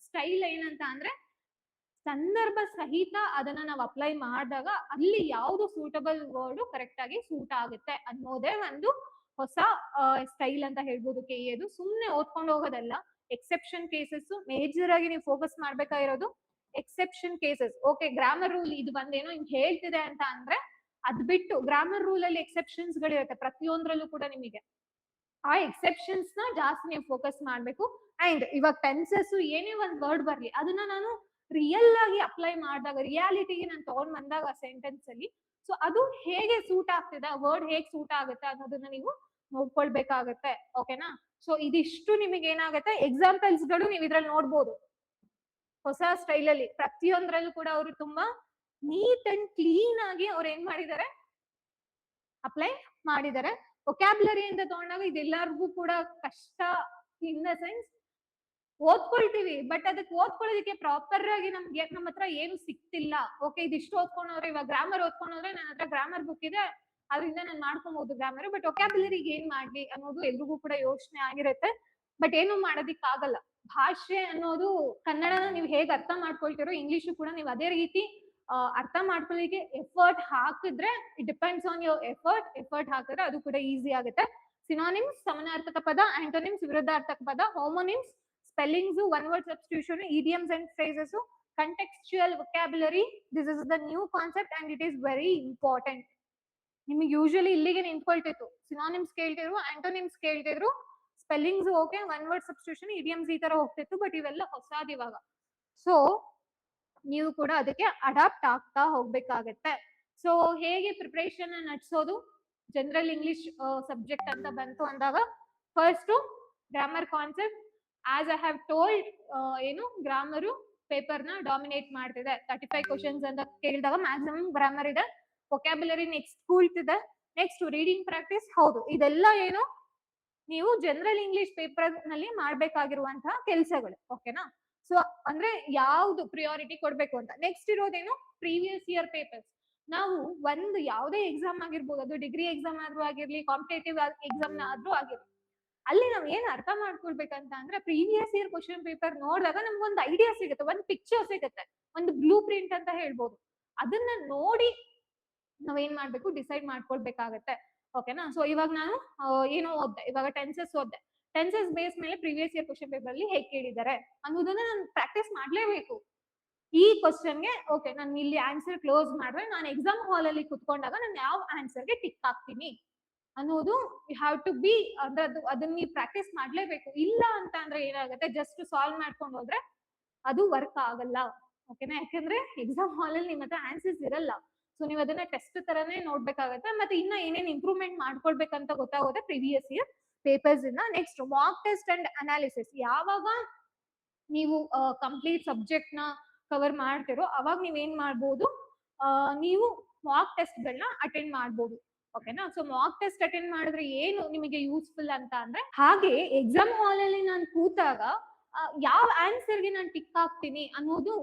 ಸ್ಟೈಲ್ ಏನಂತ ಅಂದ್ರೆ ಸಂದರ್ಭ ಸಹಿತ ಅದನ್ನ ನಾವು ಅಪ್ಲೈ ಮಾಡಿದಾಗ ಅಲ್ಲಿ ಯಾವ್ದು ಸೂಟಬಲ್ ವರ್ಡ್ ಕರೆಕ್ಟ್ ಆಗಿ ಸೂಟ್ ಆಗುತ್ತೆ ಅನ್ನೋದೇ ಒಂದು ಹೊಸ ಸ್ಟೈಲ್ ಅಂತ ಹೇಳ್ಬೋದು ಕೆಎದು. ಸುಮ್ನೆ ಓದ್ಕೊಂಡು ಹೋಗೋದಲ್ಲ. ಎಕ್ಸೆಪ್ಷನ್ ಕೇಸಸ್ ಮೇಜರ್ ಆಗಿ ನೀವು ಫೋಕಸ್ ಮಾಡ್ಬೇಕಾಗಿರೋದು exception cases. Okay, grammar rule ಇದು ಬಂದೇನೋ ಹಿಂಗ್ ಹೇಳ್ತಿದೆ ಅಂತ ಅಂದ್ರೆ ಅದ್ ಬಿಟ್ಟು ಗ್ರಾಮರ್ ರೂಲ್ ಅಲ್ಲಿ ಎಕ್ಸೆಪ್ಷನ್ಸ್ ಗಳಿರುತ್ತೆ ಪ್ರತಿಯೊಂದ್ರಲ್ಲೂ ಕೂಡ. ನಿಮಗೆ ಆ ಎಕ್ಸೆಪ್ಷನ್ಸ್ ನ ಜಾಸ್ತಿ ನೀವು ಫೋಕಸ್ ಮಾಡ್ಬೇಕು. ಅಂಡ್ ಇವಾಗ ಟೆನ್ಸಸ್ ಏನೇ ಒಂದ್ ವರ್ಡ್ ಬರ್ಲಿ ಅದನ್ನ ನಾನು ರಿಯಲ್ ಆಗಿ ಅಪ್ಲೈ ಮಾಡಿದಾಗ, ರಿಯಾಲಿಟಿಗೆ ನಾನು ತಗೊಂಡ್ ಬಂದಾಗ ಸೆಂಟೆನ್ಸ್ ಅಲ್ಲಿ, ಸೊ ಅದು ಹೇಗೆ ಸೂಟ್ ಆಗ್ತಿದೆ, ವರ್ಡ್ ಹೇಗೆ ಸೂಟ್ ಆಗುತ್ತೆ ಅನ್ನೋದನ್ನ ನೀವು ನೋಡ್ಕೊಳ್ಬೇಕಾಗತ್ತೆ. ಓಕೆನಾ. ಸೊ ಇದಿಷ್ಟು ನಿಮಗೆ ಏನಾಗುತ್ತೆ, ಎಕ್ಸಾಂಪಲ್ಸ್ ಗಳು ನೀವು ಇದ್ರಲ್ಲಿ ನೋಡ್ಬೋದು. ಹೊಸ ಸ್ಟೈಲ್ ಅಲ್ಲಿ ಪ್ರತಿಯೊಂದ್ರಲ್ಲೂ ಕೂಡ ಅವರು ತುಂಬಾ ನೀಟ್ ಅಂಡ್ ಕ್ಲೀನ್ ಆಗಿ ಅವ್ರು ಏನ್ ಮಾಡಿದ್ದಾರೆ, ಅಪ್ಲೈ ಮಾಡಿದ್ದಾರೆ. ವೊಕ್ಯಾಬ್ಯುಲರಿ ಅಂತ ತಗೊಂಡಾಗ ಇದೆಲ್ಲರಿಗೂ ಕೂಡ ಕಷ್ಟ. ಇನ್ ದ ಸೆನ್ಸ್ ಓದ್ಕೊಳ್ತೀವಿ, ಬಟ್ ಅದಕ್ಕೆ ಓದ್ಕೊಳ್ಳೋದಕ್ಕೆ ಪ್ರಾಪರ್ ಆಗಿ ನಮ್ಗೆ ನಮ್ಮ ಹತ್ರ ಏನು ಸಿಕ್ತಿಲ್ಲ. ಓಕೆ, ಇದಿಷ್ಟು ಓದ್ಕೊಂಡವ್ರೆ, ಇವಾಗ ಗ್ರಾಮರ್ ಓದ್ಕೊಂಡ್ರೆ ನನ್ನ ಹತ್ರ ಗ್ರಾಮರ್ ಬುಕ್ ಇದೆ, ಅದರಿಂದ ನಾನು ಮಾಡ್ಕೊಬಹುದು ಗ್ರಾಮರ್. ಬಟ್ ವೊಕ್ಯಾಬ್ಯುಲರಿಗೆ ಏನ್ ಮಾಡ್ಲಿ ಅನ್ನೋದು ಎಲ್ರಿಗೂ ಕೂಡ ಯೋಚನೆ ಆಗಿರುತ್ತೆ. ಬಟ್ ಏನು ಮಾಡೋದಿಕ್ ಆಗಲ್ಲ. ಭಾಷೆ ಅನ್ನೋದು ಕನ್ನಡನ ನೀವು ಹೇಗೆ ಅರ್ಥ ಮಾಡ್ಕೊಳ್ತಿರೋ ಇಂಗ್ಲಿಷು ಕೂಡ ನೀವು ಅದೇ ರೀತಿ ಅರ್ಥ ಮಾಡ್ಕೊಳ್ಳಿಕ್ಕೆ ಎಫರ್ಟ್ ಹಾಕಿದ್ರೆ, it depends on your effort ಹಾಕಿದ್ರೆ ಅದು ಕೂಡ ಈಸಿ ಆಗುತ್ತೆ. ಸಿನಾನಿಮ್ಸ್ ಸಮಾನಾರ್ಥಕ ಪದ, ಆಂಟೋನಿಮ್ಸ್ ವಿರುದ್ಧಾರ್ಥಕ ಪದ, homonyms spellings, one word substitution, idioms and phrases, contextual vocabulary. This is the new concept and it is very important. ನಿಮಗೆ ಯೂಶಲಿ ಇಲ್ಲಿಗೆ ನಿಂತ್ಕೊಳ್ತಿತ್ತು, ಸಿನಾನಿಮ್ಸ್ ಕೇಳ್ತಿದ್ರು, ಆಂಟೋನಿಮ್ಸ್ ಕೇಳ್ತಿದ್ರು, spellings okay, one word substitution, idioms ಈ ತರ ಹೋಗ್ತಿತ್ತು. ಬಟ್ ಇವೆಲ್ಲ ಹೊಸದು ಇವಾಗ. ಸೊ ನೀವು ಕೂಡ ಅದಕ್ಕೆ ಅಡಾಪ್ಟ್ ಆಗ್ತಾ ಹೋಗ್ಬೇಕಾಗತ್ತೆ. ಸೊ ಹೇಗೆ ಪ್ರಿಪರೇಷನ್ ನಡೆಸೋದು ಜನರಲ್ ಇಂಗ್ಲಿಷ್ ಸಬ್ಜೆಕ್ಟ್ ಅಂತ ಬಂತು ಅಂದಾಗ, first grammar concept. As I have told, ಏನು ಗ್ರಾಮರು ಪೇಪರ್ ನ ಡಾಮಿನೇಟ್ ಮಾಡ್ತಿದೆ. 35 ಕ್ವಶನ್ಸ್ ಅಂತ ಕೇಳಿದಾಗ ಮ್ಯಾಕ್ಸಿಮಮ್ ಗ್ರಾಮರ್ ಇದೆ. ವೊಕ್ಯಾಬ್ಯುಲರಿ ನೆಕ್ಸ್ಟ್ ಕೂಳ್ತಿದೆ. Next reading practice. ಹೌದು, ಇದೆಲ್ಲ ಏನು ನೀವು ಜನರಲ್ ಇಂಗ್ಲಿಷ್ ಪೇಪರ್ ನಲ್ಲಿ ಮಾಡ್ಬೇಕಾಗಿರುವಂತಹ ಕೆಲಸಗಳು. ಓಕೆನಾ. ಸೊ ಅಂದ್ರೆ ಯಾವ್ದು ಪ್ರಿಯಾರಿಟಿ ಕೊಡ್ಬೇಕು ಅಂತ. ನೆಕ್ಸ್ಟ್ ಇರೋದೇನು, ಪ್ರೀವಿಯಸ್ ಇಯರ್ ಪೇಪರ್ಸ್. ನಾವು ಒಂದು ಯಾವುದೇ ಎಕ್ಸಾಮ್ ಆಗಿರ್ಬೋದು, ಅದು ಡಿಗ್ರಿ ಎಕ್ಸಾಮ್ ಆದ್ರೂ ಆಗಿರ್ಲಿ, ಕಾಂಪಿಟೇಟಿವ್ ಎಕ್ಸಾಮ್ ಆದ್ರೂ ಆಗಿರ್ಲಿ, ಅಲ್ಲಿ ನಾವ್ ಏನ್ ಅರ್ಥ ಮಾಡ್ಕೊಳ್ಬೇಕಂತ ಅಂದ್ರೆ ಪ್ರೀವಿಯಸ್ ಇಯರ್ ಕ್ವಶನ್ ಪೇಪರ್ ನೋಡಿದಾಗ ನಮ್ಗೊಂದು ಐಡಿಯಾ ಸಿಗುತ್ತೆ, ಒಂದು ಪಿಕ್ಚರ್ ಸಿಗುತ್ತೆ, ಒಂದು ಬ್ಲೂ ಪ್ರಿಂಟ್ ಅಂತ ಹೇಳ್ಬೋದು. ಅದನ್ನ ನೋಡಿ ನಾವೇನ್ ಮಾಡ್ಬೇಕು, ಡಿಸೈಡ್ ಮಾಡ್ಕೊಳ್ಬೇಕಾಗತ್ತೆ. ಓಕೆನಾ. ಸೊ ಇವಾಗ ನಾನು ಏನೋ ಓದ್ದೆ, ಇವಾಗ ಟೆನ್ಸಸ್ ಓದ್ದೆ. ಟೆನ್ಸಸ್ ಬೇಸ್ ಮೇಲೆ ಪ್ರೀವಿಯಸ್ ಇಯರ್ ಕ್ವಶನ್ ಪೇಪರ್ ಅಲ್ಲಿ ಹೇಗೆ ಕೇಳಿದ್ದಾರೆ ಅನ್ನೋದನ್ನ ನಾನು ಪ್ರಾಕ್ಟೀಸ್ ಮಾಡ್ಲೇಬೇಕು. ಈ ಕ್ವಶನ್ಗೆ ಓಕೆ, ನಾನು ಇಲ್ಲಿ ಆನ್ಸರ್ ಕ್ಲೋಸ್ ಮಾಡಿದ್ರೆ ನಾನು ಎಕ್ಸಾಮ್ ಹಾಲ್ ಅಲ್ಲಿ ಕುತ್ಕೊಂಡಾಗ ನಾನು ಯಾವ ಆನ್ಸರ್ಗೆ ಟಿಕ್ ಹಾಕ್ತೀನಿ ಅನ್ನೋದು ಯು ಹ್ಯಾವ್ ಟು ಬಿ, ಅದನ್ನ ನೀವು ಪ್ರಾಕ್ಟೀಸ್ ಮಾಡ್ಲೇಬೇಕು. ಇಲ್ಲ ಅಂತ ಅಂದ್ರೆ ಏನಾಗುತ್ತೆ, ಜಸ್ಟ್ ಸಾಲ್ವ್ ಮಾಡ್ಕೊಂಡು ಹೋದ್ರೆ ಅದು ವರ್ಕ್ ಆಗಲ್ಲ. ಓಕೆನಾ. ಯಾಕಂದ್ರೆ ಎಕ್ಸಾಮ್ ಹಾಲ್ ಅಲ್ಲಿ ನಿಮ್ಮ ಹತ್ರ ಆನ್ಸರ್ಸ್ ಇರಲ್ಲ. ಸೊ ನೀವು ಅದನ್ನ ಟೆಸ್ಟ್ ತರನೇ ನೋಡ್ಬೇಕಾಗತ್ತೆ. ಮತ್ತೆ ಇನ್ನ ಏನೇನ್ ಇಂಪ್ರೂವ್ಮೆಂಟ್ ಮಾಡ್ಕೊಳ್ಬೇಕಂತ ಗೊತ್ತಾಗುತ್ತೆ ಪ್ರೀವಿಯಸ್ ಇಯರ್ ಪೇಪರ್ಸ್ ಇಂದ. Next mock test and analysis. ಯಾವಾಗ ನೀವು ಕಂಪ್ಲೀಟ್ ಸಬ್ಜೆಕ್ಟ್ ನ ಕವರ್ ಮಾಡ್ತಿರೋ ಅವಾಗ ನೀವೇನ್ ಮಾಡ್ಬೋದು, ನೀವು ಮಾಕ್ ಟೆಸ್ಟ್ ಗಳನ್ನ ಅಟೆಂಡ್ ಮಾಡ್ಬೋದು. ಓಕೆನಾ? ಸೊ ಮಾಕ್ ಟೆಸ್ಟ್ ಅಟೆಂಡ್ ಮಾಡಿದ್ರೆ ಏನು ನಿಮಗೆ ಯೂಸ್ಫುಲ್ ಅಂತ ಅಂದ್ರೆ, ಹಾಗೆ ಎಕ್ಸಾಮ್ ಹಾಲ್ ಅಲ್ಲಿ ನಾನು ಕೂತಾಗ ಯಾವ ಆನ್ಸರ್ಗೆ ನಾನು ಟಿಕ್ ಹಾಕ್ತೀನಿ ಅನ್ನೋದು,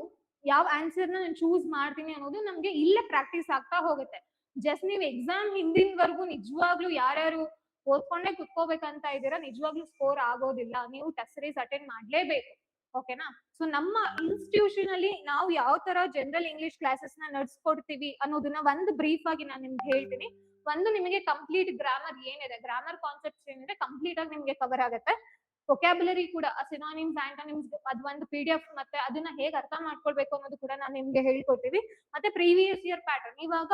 ಯಾವ ಆನ್ಸರ್ ನಾನು ಚೂಸ್ ಮಾಡ್ತೀನಿ ಅನ್ನೋದು ನಮ್ಗೆ ಇಲ್ಲೇ ಪ್ರಾಕ್ಟೀಸ್ ಆಗ್ತಾ ಹೋಗುತ್ತೆ. ಜಸ್ಟ್ ನೀವು ಎಕ್ಸಾಮ್ ಹಿಂದಿನವರೆಗೂ ನಿಜವಾಗ್ಲೂ ಯಾರ್ಯಾರು ಓದ್ಕೊಂಡೇ ಕುತ್ಕೋಬೇಕಂತ ಇದ್ದೀರಾ, ನಿಜವಾಗ್ಲೂ ಸ್ಕೋರ್ ಆಗೋದಿಲ್ಲ. ನೀವು ಟೆಸ್ಟ್ ಸೀರೀಸ್ ಅಟೆಂಡ್ ಮಾಡ್ಲೇಬೇಕು. ಓಕೆನಾ? ಸೊ ನಮ್ಮ ಇನ್ಸ್ಟಿಟ್ಯೂಷನ್ ಅಲ್ಲಿ ನಾವು ಯಾವ ತರ ಜನರಲ್ ಇಂಗ್ಲಿಷ್ ಕ್ಲಾಸಸ್ ನ ನಡ್ಸ್ಕೊಡ್ತೀವಿ ಅನ್ನೋದನ್ನ ಒಂದು ಬ್ರೀಫ್ ಆಗಿ ನಾನು ನಿಮ್ಗೆ ಹೇಳ್ತೀನಿ. ಒಂದು, ನಿಮಗೆ ಕಂಪ್ಲೀಟ್ ಗ್ರಾಮರ್ ಏನಿದೆ, ಗ್ರಾಮರ್ ಕಾನ್ಸೆಪ್ಟ್ಸ್ ಏನಿದೆ ಕಂಪ್ಲೀಟ್ ಆಗಿ ನಿಮ್ಗೆ ಕವರ್ ಆಗುತ್ತೆ. ವೊಕ್ಯಾಬುಲರಿ ಕೂಡ, ಸಿನಾನಿಮ್ಸ್, ಆಂಟೋನಿಮ್ಸ್, ಅದ್ ಒಂದು PDF, ಮತ್ತೆ ಅದನ್ನ ಹೇಗೆ ಅರ್ಥ ಮಾಡ್ಕೊಳ್ಬೇಕು ಅನ್ನೋದು ಕೂಡ ನಾನು ನಿಮ್ಗೆ ಹೇಳ್ಕೊಡ್ತೀವಿ. ಮತ್ತೆ ಪ್ರೀವಿಯಸ್ ಇಯರ್ ಪ್ಯಾಟರ್ನ್, ಇವಾಗ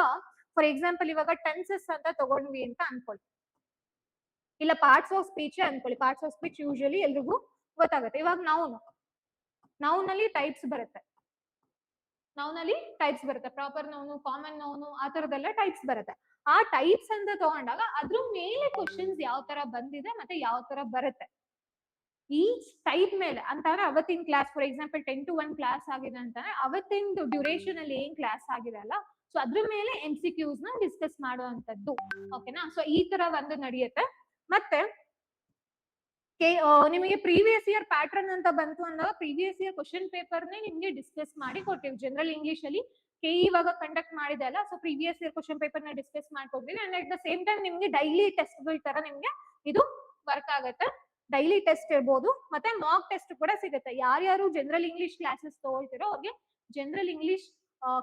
ಫಾರ್ ಎಕ್ಸಾಂಪಲ್ ಇವಾಗ ಟೆನ್ಸಸ್ ಅಂತ ತಗೊಂಡ್ವಿ ಅಂತ ಅನ್ಕೊಳ್ಳಿ, ಇಲ್ಲ ಪಾರ್ಟ್ಸ್ ಆಫ್ ಸ್ಪೀಚ್ ಅನ್ಕೊಳ್ಳಿ. ಪಾರ್ಟ್ಸ್ ಆಫ್ ಸ್ಪೀಚ್ ಯೂಶಲಿ ಎಲ್ರಿಗೂ ಗೊತ್ತಾಗುತ್ತೆ. ಇವಾಗ ನೌನಲ್ಲಿ ಟೈಪ್ಸ್ ಬರುತ್ತೆ, ಪ್ರಾಪರ್ ನೌನು, ಕಾಮನ್ ನೌನು, ಆ ತರದೆಲ್ಲ ಟೈಪ್ಸ್ ಬರುತ್ತೆ. ಆ ಟೈಪ್ಸ್ ಅಂತ ತಗೊಂಡಾಗ ಅದ್ರ ಮೇಲೆ ಕ್ವಶನ್ಸ್ ಯಾವ ತರ ಬಂದಿದೆ ಮತ್ತೆ ಯಾವ ತರ ಬರುತ್ತೆ ಈಚ್ ಟೈಪ್ ಮೇಲೆ ಅಂತಂದ್ರೆ, ಅವತ್ತಿನ class for example 10 to 1 class ಆಗಿದೆ ಅಂತಂದ್ರೆ ಅವತ್ತಿನ ಡ್ಯೂರೇಷನ್ ಅಲ್ಲಿ ಏನ್ ಕ್ಲಾಸ್ ಆಗಿದೆ ಅಲ್ಲ, ಸೊ ಅದ್ರ ಮೇಲೆ MCQs ನ ಡಿಸ್ಕಸ್ ಮಾಡುವಂತದ್ದು. ಓಕೆನಾ? ಸೊ ಈ ತರ ಒಂದು ನಡೆಯುತ್ತೆ. ಮತ್ತೆ ನಿಮಗೆ ಪ್ರೀವಿಯಸ್ ಇಯರ್ ಪ್ಯಾಟರ್ನ್ ಅಂತ ಬಂತು ಅಂದಾಗ ಪ್ರೀವಿಯಸ್ ಇಯರ್ ಕ್ವಶನ್ ಪೇಪರ್ ನಿಮ್ಗೆ ಡಿಸ್ಕಸ್ ಮಾಡಿ ಕೊಡ್ತೀವಿ. ಜನರಲ್ ಇಂಗ್ಲಿಷ್ ಅಲ್ಲಿ ಇವಾಗ ಕಂಡಕ್ಟ್ ಮಾಡಿದೆ ಅಲ್ಲ, so previous year question paper ನ ಡಿಸ್ಕಸ್ ಮಾಡ್ಕೊಡ್ತೀವಿ. And at the same time ನಿಮ್ಗೆ ಡೈಲಿ ಟೆಸ್ಟ್ ಗಳ ತರ ನಿಮ್ಗೆ ಇದು ವರ್ಕ್ ಆಗುತ್ತೆ. ಡೈಲಿ ಟೆಸ್ಟ್ ಇರ್ಬೋದು, ಮತ್ತೆ ಮಾಕ್ ಟೆಸ್ಟ್ ಕೂಡ ಸಿಗುತ್ತೆ. ಯಾರ್ಯಾರು ಜನರಲ್ ಇಂಗ್ಲಿಷ್ ಕ್ಲಾಸಸ್ ತಗೊಳ್ತಿರೋ ಅವ್ರಿಗೆ general English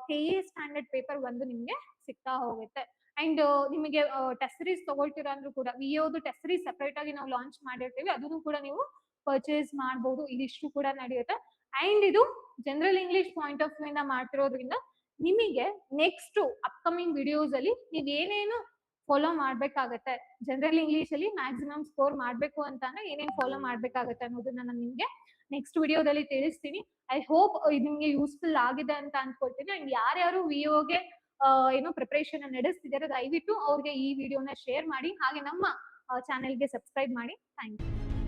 KA standard paper ಒಂದು ನಿಮ್ಗೆ ಸಿಗ್ತಾ ಹೋಗುತ್ತೆ. ಅಂಡ್ ನಿಮಗೆ ಟೆಸ್ಟ್ ಸೀರೀಸ್ ತಗೊಳ್ತೀರಾ ಅಂದ್ರೂ ಕೂಡ ವಿಒದು ಟೆಸ್ಟ್ ಸೀರೀಸ್ ಸೆಪರೇಟ್ ಆಗಿ ನಾವು ಲಾಂಚ್ ಮಾಡಿರ್ತೀವಿ, ಅದನ್ನು ಕೂಡ ನೀವು ಪರ್ಚೇಸ್ ಮಾಡಬಹುದು. ಇದಿಷ್ಟು ಕೂಡ ನಡೆಯುತ್ತೆ. ಅಂಡ್ ಇದು general English point of view ಇಂದ ಮಾಡ್ತಿರೋದ್ರಿಂದ ನಿಮಗೆ ನೆಕ್ಸ್ಟ್ ಅಪ್ಕಮಿಂಗ್ ವಿಡಿಯೋಸ್ ಅಲ್ಲಿ ನೀವ್ ಏನೇನು ಫಾಲೋ ಮಾಡ್ಬೇಕಾಗತ್ತೆ, ಜನರಲ್ ಇಂಗ್ಲಿಷ್ ಅಲ್ಲಿ ಮ್ಯಾಕ್ಸಿಮಮ್ ಸ್ಕೋರ್ ಮಾಡ್ಬೇಕು ಅಂತಂದ್ರೆ ಏನೇನ್ ಫಾಲೋ ಮಾಡ್ಬೇಕಾಗತ್ತೆ ಅನ್ನೋದನ್ನ ನಾನು ನಿಮ್ಗೆ ನೆಕ್ಸ್ಟ್ ವಿಡಿಯೋದಲ್ಲಿ ತಿಳಿಸ್ತೀನಿ. ಐ ಹೋಪ್ ಇದು ನಿಮ್ಗೆ ಯೂಸ್ಫುಲ್ ಆಗಿದೆ ಅಂತ ಅನ್ಕೊಳ್ತೀನಿ. ಅಂಡ್ ಯಾರ್ಯಾರು ವಿಒಗೆ ಏನೋ ಪ್ರಿಪರೇಷನ್ ನಡೆಸ್ತಿದ್ದಾರೆ ದಯವಿಟ್ಟು ಅವ್ರಿಗೆ ಈ ವಿಡಿಯೋನ ಶೇರ್ ಮಾಡಿ, ಹಾಗೆ ನಮ್ಮ ಚಾನೆಲ್ಗೆ ಸಬ್ಸ್ಕ್ರೈಬ್ ಮಾಡಿ. Thank you.